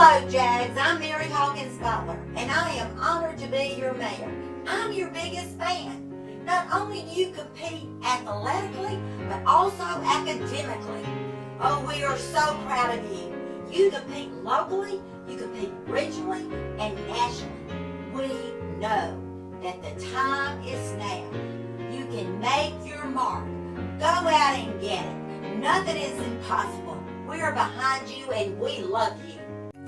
Hello, Jags. I'm Mary Hawkins Butler, and I am honored to be your mayor. I'm your biggest fan. Not only do you compete athletically, but also academically. Oh, we are so proud of you. You compete locally, you compete regionally, and nationally. We know that the time is now. You can make your mark. Go out and get it. Nothing is impossible. We are behind you, and we love you.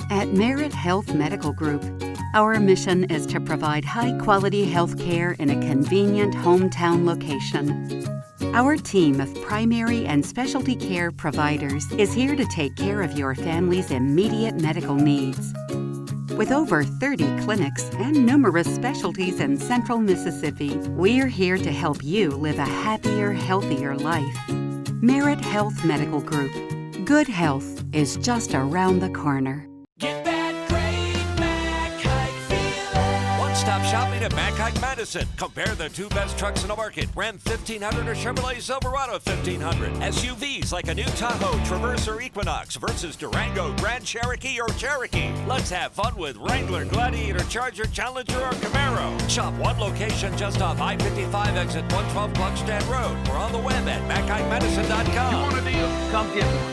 At Merit Health Medical Group, our mission is to provide high-quality health care in a convenient hometown location. Our team of primary and specialty care providers is here to take care of your family's immediate medical needs. With over 30 clinics and numerous specialties in Central Mississippi, we're here to help you live a happier, healthier life. Merit Health Medical Group. Good health is just around the corner. Get that great Mack Hike feeling. One-stop shopping at Mack Hike Madison. Compare the two best trucks in the market, Ram 1500 or Chevrolet Silverado 1500. SUVs like a new Tahoe, Traverse, or Equinox versus Durango, Grand Cherokee, or Cherokee. Let's have fun with Wrangler, Gladiator, Charger, Challenger, or Camaro. Shop one location just off I-55 exit 112 Cluckstead Road or on the web at MackHikeMadison.com. You want a deal? Come get one.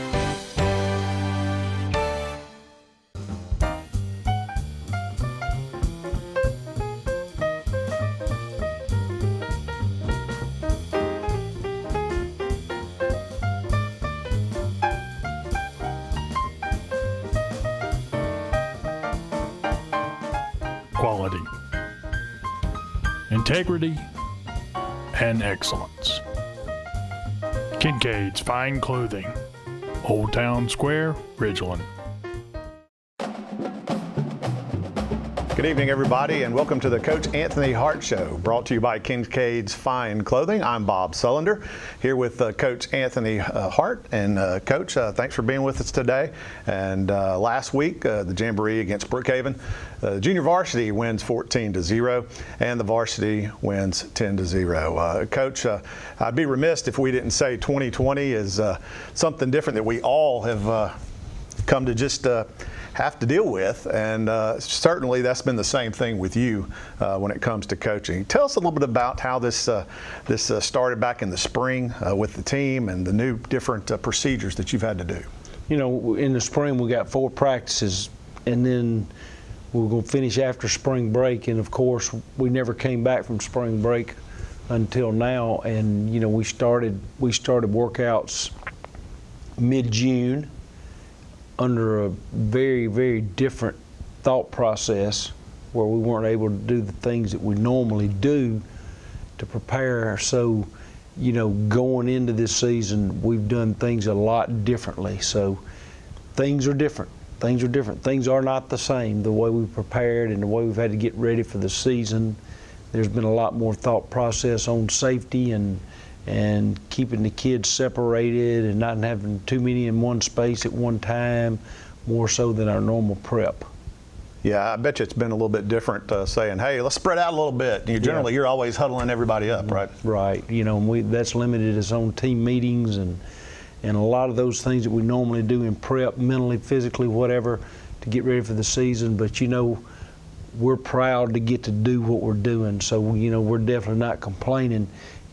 Quality, integrity, and excellence. Kincaid's Fine Clothing, Old Town Square, Ridgeland. Good evening, everybody, and welcome to the Coach Anthony Hart Show, brought to you by Kincaid's Fine Clothing. I'm Bob Sullender, here with Coach Anthony Hart. And Coach, thanks for being with us today. And last week, the Jamboree against Brookhaven, the junior varsity wins 14-0, and the varsity wins 10-0. Coach, I'd be remiss if we didn't say 2020 is something different that we all have come to just have to deal with, and certainly that's been the same thing with you when it comes to coaching. Tell us a little bit about how this started back in the spring with the team and the new different procedures that you've had to do. You know, in the spring we got 4 practices, and then we were going to finish after spring break, and of course we never came back from spring break until now. And you know, we started workouts mid-June under a very, very different thought process, where we weren't able to do the things that we normally do to prepare. So, you know, going into this season, we've done things a lot differently. So things are different. Things are different. Things are not the same. The way we prepared and the way we've had to get ready for the season, there's been a lot more thought process on safety and keeping the kids separated and not having too many in one space at one time, more so than our normal prep. Yeah, I bet you it's been a little bit different saying, hey, let's spread out a little bit. Generally, you're always huddling everybody up, right? Right. You know, that's limited us on team meetings and a lot of those things that we normally do in prep, mentally, physically, whatever, to get ready for the season. But, you know, we're proud to get to do what we're doing. So, you know, we're definitely not complaining,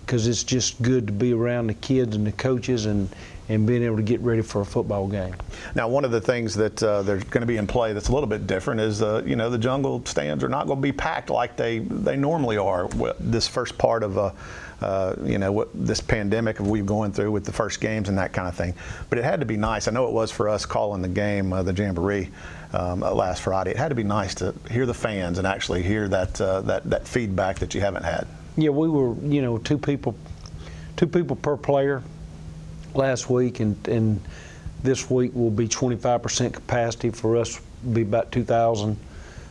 because it's just good to be around the kids and the coaches and being able to get ready for a football game. Now, one of the things that they're going to be in play that's a little bit different is, you know, the jungle stands are not going to be packed like they normally are. This first part of, you know, what this pandemic we've going through with the first games and that kind of thing. But it had to be nice. I know it was for us calling the game, the Jamboree, last Friday. It had to be nice to hear the fans and actually hear that feedback that you haven't had. Yeah, we were, you know, two people per player last week, and this week will be 25% capacity. For us, will be about 2,000.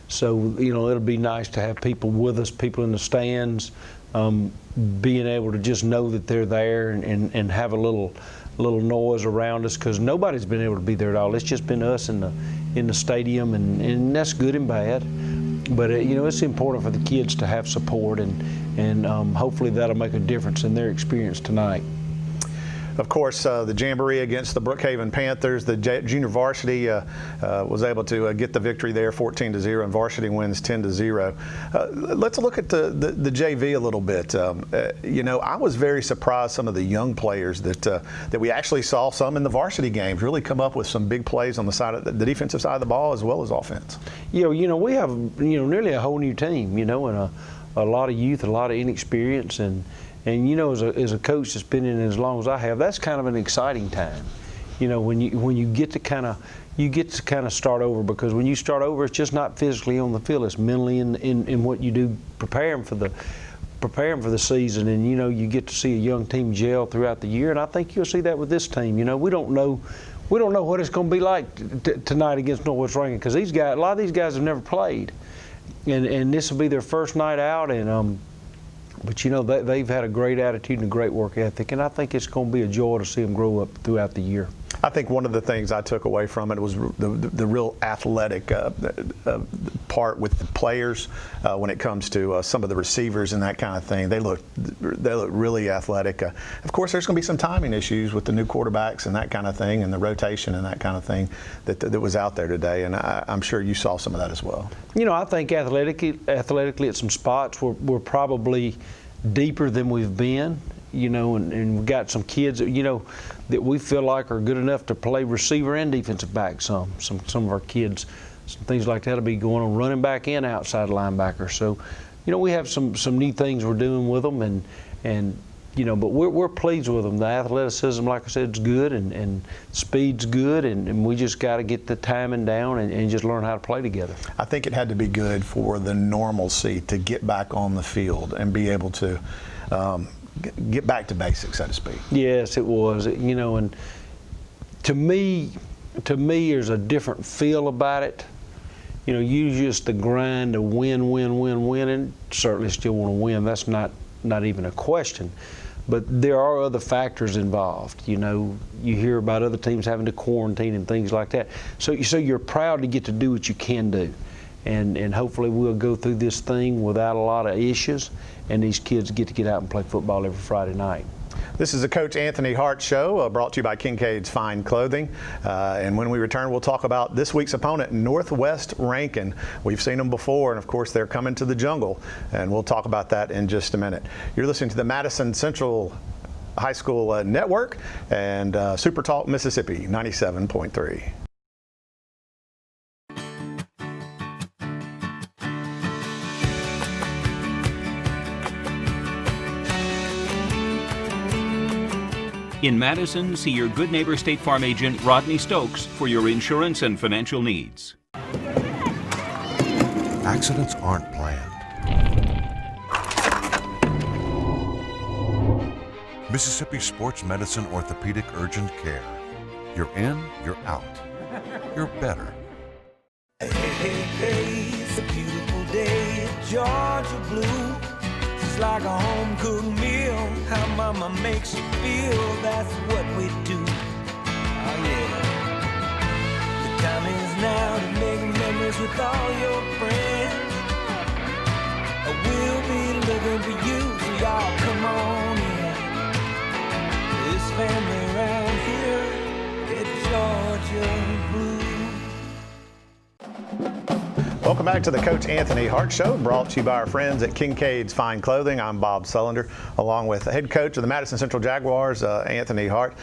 So, you know, it'll be nice to have people with us, people in the stands, being able to just know that they're there and have a little noise around us, because nobody's been able to be there at all. It's just been us in the stadium, and that's good and bad. But you know, it's important for the kids to have support, and hopefully that'll make a difference in their experience tonight. Of course, the Jamboree against the Brookhaven Panthers, the junior varsity was able to get the victory there, 14-0, and varsity wins 10-0. Let's look at the JV a little bit. You know, I was very surprised some of the young players that we actually saw some in the varsity games really come up with some big plays on the side of the defensive side of the ball as well as offense. You know, we have nearly a whole new team, and a lot of youth, a lot of inexperience, and you know, as a coach that's been in it as long as I have, that's kind of an exciting time. You know, when you get to kind of start over, because when you start over, it's just not physically on the field; it's mentally in what you do, preparing for the season. And you know, you get to see a young team gel throughout the year, and I think you'll see that with this team. You know, we don't know what it's going to be like tonight against Northwest Rankin, because a lot of these guys have never played, and this will be their first night out, and but you know, they've had a great attitude and a great work ethic, and I think it's going to be a joy to see them grow up throughout the year. I think one of the things I took away from it was the real athletic part with the players when it comes to some of the receivers and that kind of thing. They look really athletic. Of course, there's going to be some timing issues with the new quarterbacks and that kind of thing, and the rotation and that kind of thing that was out there today. And I'm sure you saw some of that as well. You know, I think athletically at some spots we're probably deeper than we've been. You know, and we've got some kids that, you know, that we feel like are good enough to play receiver and defensive back. Some of our kids, some things like that will be going on, running back and outside linebacker. So, you know, we have some neat things we're doing with them, and you know, but we're pleased with them. The athleticism, like I said, is good, and speed's good, and we just got to get the timing down and just learn how to play together. I think it had to be good for the normalcy to get back on the field and be able to get back to basics, so to speak. Yes, it was. You know, and to me, there's a different feel about it. You know, you just the grind to win, and certainly still want to win. That's not even a question. But there are other factors involved. You know, you hear about other teams having to quarantine and things like that. So you're proud to get to do what you can do. And hopefully we'll go through this thing without a lot of issues, and these kids get to get out and play football every Friday night. This is the Coach Anthony Hart Show, brought to you by Kincaid's Fine Clothing. And when we return, we'll talk about this week's opponent, Northwest Rankin. We've seen them before, and of course they're coming to the jungle, and we'll talk about that in just a minute. You're listening to the Madison Central High School Network and Super Talk Mississippi 97.3. In Madison, see your Good Neighbor State Farm agent, Rodney Stokes, for your insurance and financial needs. Accidents aren't planned. Mississippi Sports Medicine Orthopedic Urgent Care. You're in, you're out. You're better. Hey, hey, hey, it's a beautiful day at Georgia Blue. It's like a home-cooked meal. How mama makes you feel, that's what we do. Oh yeah. The time is now to make memories with all your friends. We'll be looking for you, so y'all come on in. This family around here at Georgia Blue. Welcome back to the Coach Anthony Hart Show, brought to you by our friends at Kincaid's Fine Clothing. I'm Bob Sullender, along with the head coach of the Madison Central Jaguars, Anthony Hart.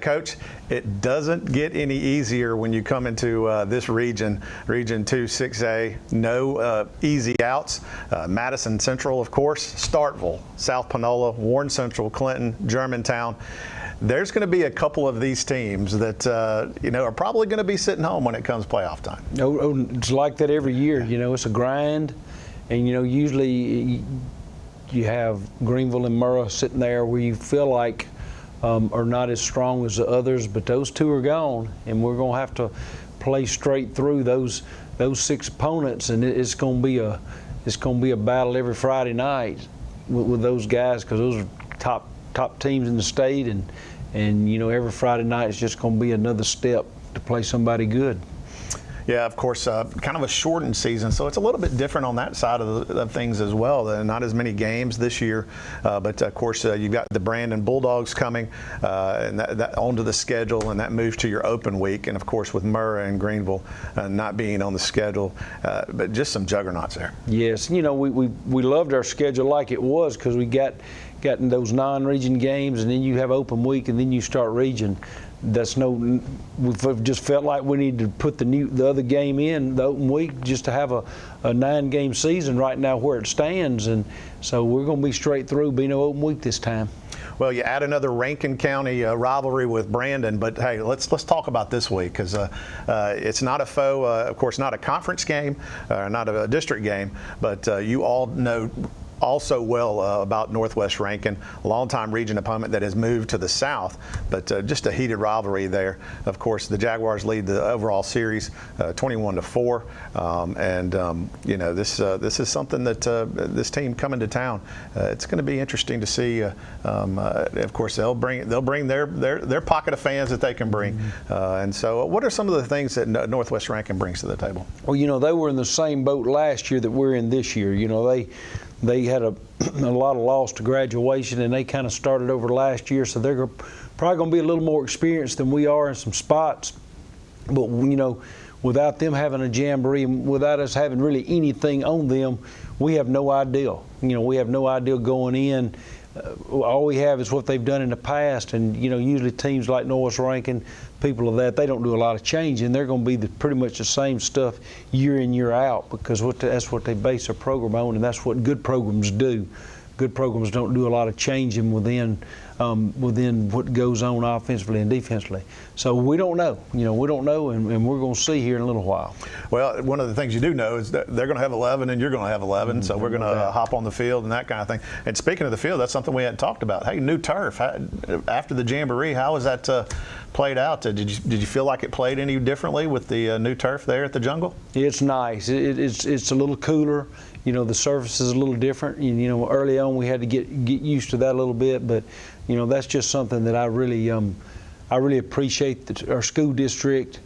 Coach, it doesn't get any easier when you come into this region, Region 2 6A. No easy outs. Madison Central, of course, Starkville, South Panola, Warren Central, Clinton, Germantown. There's going to be a couple of these teams that are probably going to be sitting home when it comes playoff time. Oh, it's like that every year. You know, it's a grind, and usually you have Greenville and Murrah sitting there where you feel like are not as strong as the others, but those two are gone, and we're going to have to play straight through those 6 opponents, and it's going to be a battle every Friday night with those guys, because those are top teams in the state, and every Friday night is just going to be another step to play somebody good. Yeah, of course, kind of a shortened season, so it's a little bit different on that side of things as well. Not as many games this year, but of course you've got the Brandon Bulldogs coming and that onto the schedule, and that moves to your open week. And of course with Murrah and Greenville not being on the schedule, but just some juggernauts there. Yes, we loved our schedule like it was, because we gotten those non-region games, and then you have open week, and then you start region. We've just felt like we need to put the other game in the open week just to have a 9-game season right now where it stands, and so we're going to be straight through, be no open week this time. Well, you add another Rankin County rivalry with Brandon, but hey, let's talk about this week, because it's not a foe, of course, not a conference game, not a district game, but you all know also well about Northwest Rankin, a longtime region opponent that has moved to the south, but just a heated rivalry there. Of course, the Jaguars lead the overall series 21-4, and this is something that this team coming to town, it's going to be interesting to see. Of course, they'll bring their pocket of fans that they can bring, and so what are some of the things that Northwest Rankin brings to the table? Well, they were in the same boat last year that we're in this year. They had a lot of loss to graduation, and they kind of started over last year, so they're probably going to be a little more experienced than we are in some spots. But, without them having a jamboree, without us having really anything on them, we have no idea. We have no idea going in. All we have is what they've done in the past, and usually teams like Northwest Rankin, people of that, they don't do a lot of changing. They're going to be pretty much the same stuff year in, year out, because that's what they base their program on, and that's what good programs do. Good programs don't do a lot of changing within what goes on offensively and defensively. So we don't know. We don't know, and we're going to see here in a little while. Well, one of the things you do know is that they're going to have 11 and you're going to have 11, so we're going to hop on the field and that kind of thing. And speaking of the field, that's something we hadn't talked about. Hey, new turf. After the Jamboree, how was that played out? Did you feel like it played any differently with the new turf there at the Jungle? It's nice. It's a little cooler. The surface is a little different. Early on we had to get used to that a little bit, but that's just something that I really appreciate our school district.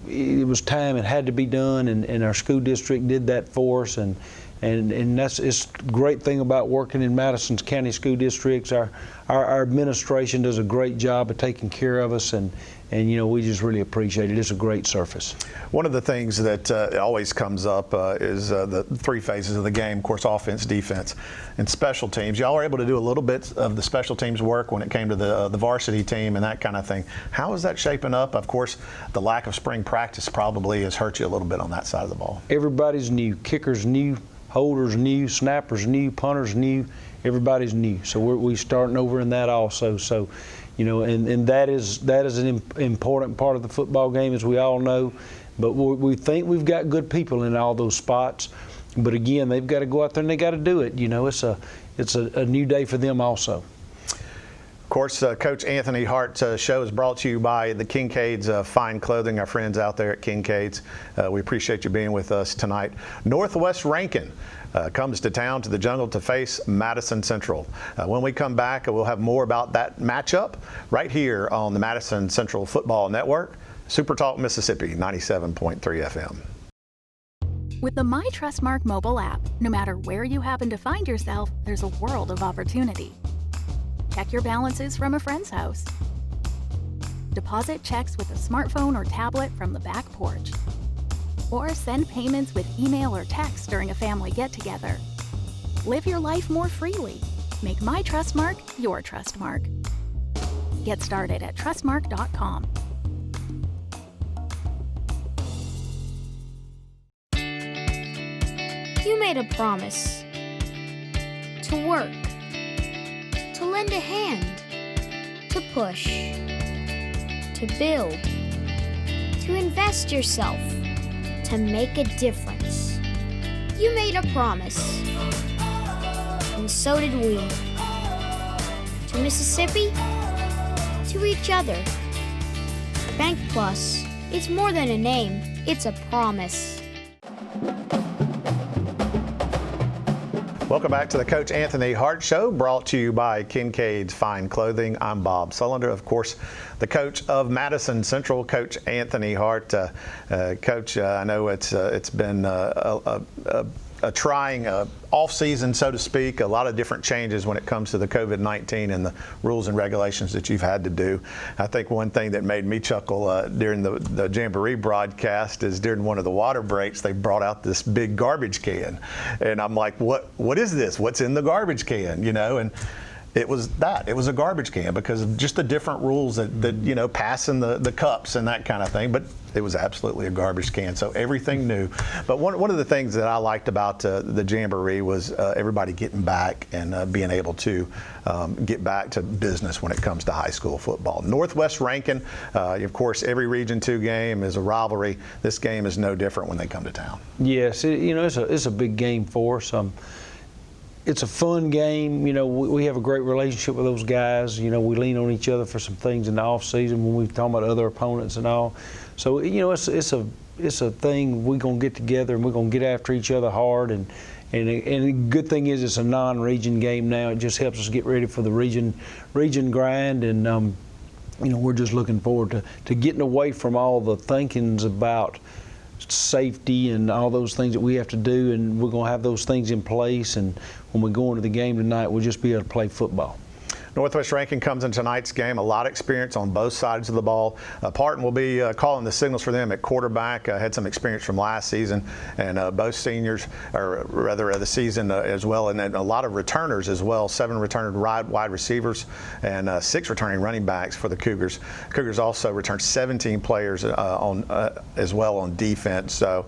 It was time, it had to be done, and our school district did that for us, and it's a great thing about working in Madison's county school districts. Our administration does a great job of taking care of us, and we just really appreciate it. It's a great surface. One of the things that always comes up is the 3 phases of the game, of course, offense, defense, and special teams. Y'all were able to do a little bit of the special teams work when it came to the varsity team and that kind of thing. How is that shaping up? Of course, the lack of spring practice probably has hurt you a little bit on that side of the ball. Everybody's new. Kickers new, holders new, snappers new, punters new. Everybody's new. So we're starting over in that also. So, and that is an important part of the football game, as we all know. But we think we've got good people in all those spots. But again, they've got to go out there and they got to do it. It's a new day for them also. Of course, Coach Anthony Hart's show is brought to you by the Kincaid's Fine Clothing, our friends out there at Kincaid's. We appreciate you being with us tonight. Northwest Rankin comes to town to the Jungle to face Madison Central. When we come back, we'll have more about that matchup right here on the Madison Central Football Network, Super Talk Mississippi 97.3 FM. With the My Trustmark mobile app, no matter where you happen to find yourself, there's a world of opportunity. Check your balances from a friend's house. Deposit checks with a smartphone or tablet from the back porch. Or send payments with email or text during a family get-together. Live your life more freely. Make My Trustmark your Trustmark. Get started at trustmark.com. You made a promise to work, to lend a hand, to push, to build, to invest yourself, to make a difference. You made a promise, and so did we. To Mississippi, to each other. Bank Plus, it's more than a name, it's a promise. Welcome back to the Coach Anthony Hart Show, brought to you by Kincaid's Fine Clothing. I'm Bob Sullender, of course, the coach of Madison Central, Coach Anthony Hart. Coach, I know it's been a trying off-season, so to speak, a lot of different changes when it comes to the COVID-19 and the rules and regulations that you've had to do. I think one thing that made me chuckle during the Jamboree broadcast is during one of the water breaks, they brought out this big garbage can. And I'm like, what is this? What's in the garbage can? You know, and it was that. It was a garbage can because of just the different rules that you know, passing the cups and that kind of thing. But it was absolutely a garbage can, so everything new. But one of the things that I liked about the Jamboree was everybody getting back and being able to get back to business when it comes to high school football. Northwest Rankin, of course, every Region 2 game is a rivalry. This game is no different when they come to town. Yes, it's a big game for us. It's a fun game. You know, we have a great relationship with those guys. You know, we lean on each other for some things in the off season when we talk about other opponents and all. So, you know, it's a thing we're gonna get together and we're gonna get after each other hard. And the good thing is it's a non-region game now. It just helps us get ready for the region grind. And you know, we're just looking forward to getting away from all the thinkings about safety and all those things that we have to do, and we're going to have those things in place, and when we go into the game tonight, we'll just be able to play football. Northwest Rankin comes in tonight's game, a lot of experience on both sides of the ball. Parton will be calling the signals for them at quarterback. Had some experience from last season, and both seniors, or rather the season as well, and then a lot of returners as well. 7 returning wide receivers and 6 returning running backs for the Cougars. Cougars also returned 17 players as well on defense. So,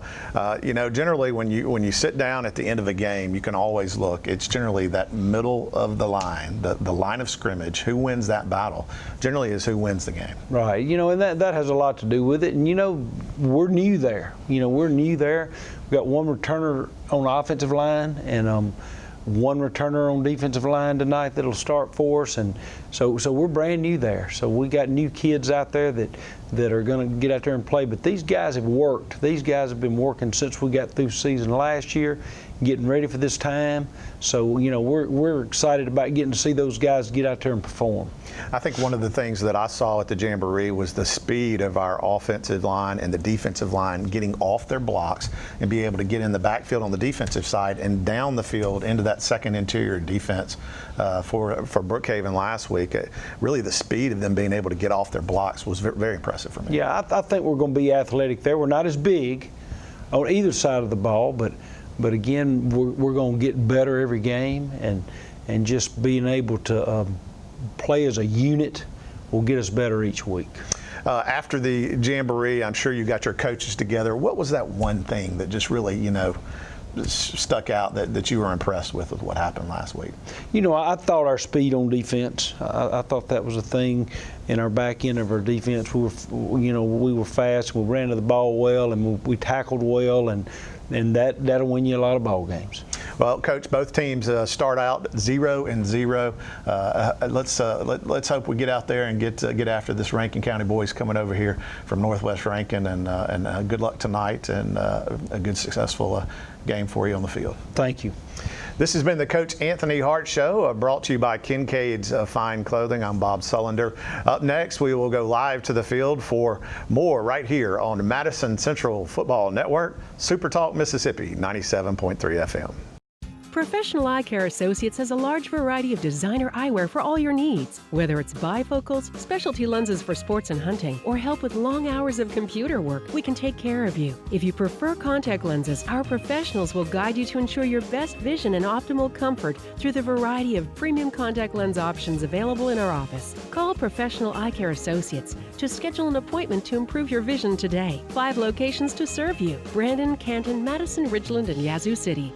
you know, generally when you sit down at the end of a game, you can always look. It's generally that middle of the line, the line of scrimmage. Who wins that battle generally is who wins the game. Right. You know, and that has a lot to do with it. And, you know, we're new there. You know, we're new there. We've got 1 returner on the offensive line and 1 returner on defensive line tonight that'll start for us. And so we're brand new there. So we got new kids out there that are going to get out there and play. But these guys have worked. These guys have been working since we got through season last year, getting ready for this time. So, you know, we're excited about getting to see those guys get out there and perform. I think one of the things that I saw at the Jamboree was the speed of our offensive line and the defensive line getting off their blocks and be able to get in the backfield on the defensive side and down the field into that second interior defense for Brookhaven last week. Really, the speed of them being able to get off their blocks was very impressive for me. Yeah, I think we're going to be athletic there. We're not as big on either side of the ball, but again, we're going to get better every game, and just being able to play as a unit will get us better each week. After the Jamboree, I'm sure you got your coaches together. What was that one thing that just really, you know, stuck out that you were impressed with what happened last week? You know, I thought our speed on defense, I thought that was a thing in our back end of our defense. We were fast, we ran to the ball well, and we tackled well, and that'll win you a lot of ball games. Well, Coach, both teams start out 0-0. Let's hope we get out there and get after this Rankin County boys coming over here from Northwest Rankin, and good luck tonight, and a good successful game for you on the field. Thank you. This has been the Coach Anthony Hart Show, brought to you by Kincaid's Fine Clothing. I'm Bob Sullender. Up next, we will go live to the field for more right here on Madison Central Football Network, Super Talk Mississippi, 97.3 FM. Professional Eye Care Associates has a large variety of designer eyewear for all your needs. Whether it's bifocals, specialty lenses for sports and hunting, or help with long hours of computer work, we can take care of you. If you prefer contact lenses, our professionals will guide you to ensure your best vision and optimal comfort through the variety of premium contact lens options available in our office. Call Professional Eye Care Associates to schedule an appointment to improve your vision today. 5 locations to serve you: Brandon, Canton, Madison, Ridgeland, and Yazoo City.